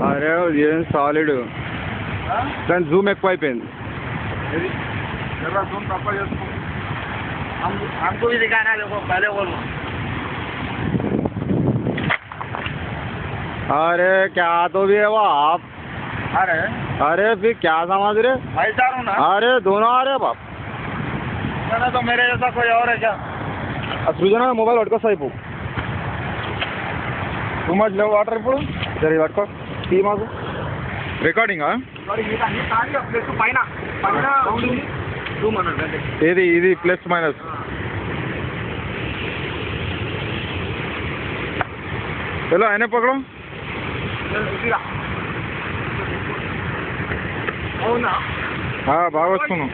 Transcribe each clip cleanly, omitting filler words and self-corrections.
అరే ఏం సాలిడ్ కానీ జూమ్ ఎక్కువ అయిపోయింది. जूम तक हमको भी दिखाना है, देखो पहले बोलो। अरे क्या तो भी है वो आप। अरे फिर क्या समझ रहे? भाई साहब ना। अरे दोनों आ रहे बाप। तो मेरे जैसा कोई और है क्या? सृजना मोबाइल पట్టుకో సాయిపు టూ మచ్ లేవు వాటర్ ఇప్పుడు సరే పట్టుకో తీ మాకు రికార్డింగా ఏది ఇది ప్లస్ మైనస్ चलो आने पकड़ो हाँ బాగా వస్తున్నాం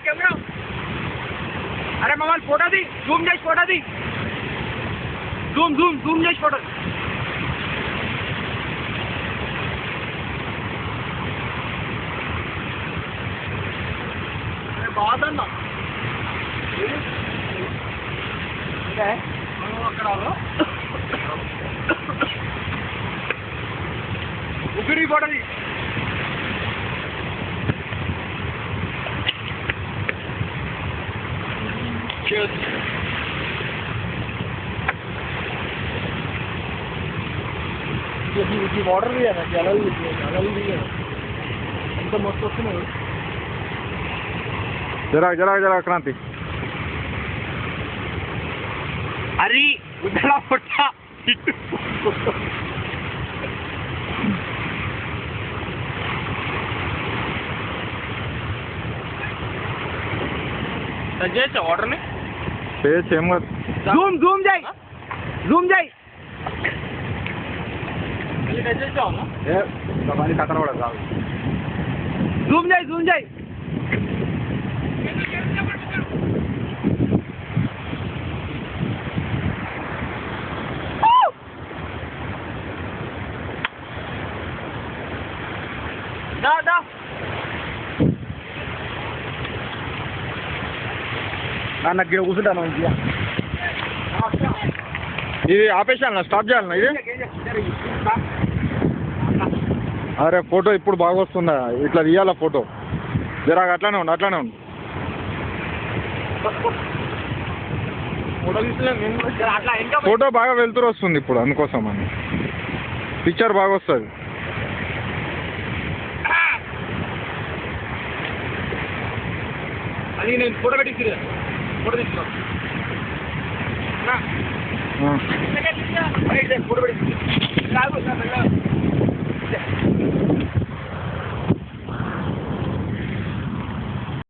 कैमरा अरे मोबाइल फोटो दी जूम చేసి फोटो दी जूम చేసి फोटो अरे బాదన్న ఇదే అక్కడ ఉగిరి फोटो दी वाटर भी है ना जल भी है अंत मस्त वस्तु जरा जरा जरा क्रांति अरे उधरा फटा सजेस्ट ऑर्डर में जूम जाए जूम जाए दा నాకు ఇక్కడ కూర్చుంటాను ఇది ఆపేసాను స్టాప్ చేయాలన్నా ఇది అరే ఫోటో ఇప్పుడు బాగా వస్తుందా ఇట్లా తీయాలా ఫోటో జరా అట్లానే ఉండు ఫోటో బాగా వెళ్తురు వస్తుంది ఇప్పుడు అందుకోసం అని పిక్చర్ బాగా వస్తుంది అది నేను ఫోటో పెట్టి ఫోటో తీసుకున్నా ఫోటో పెట్టి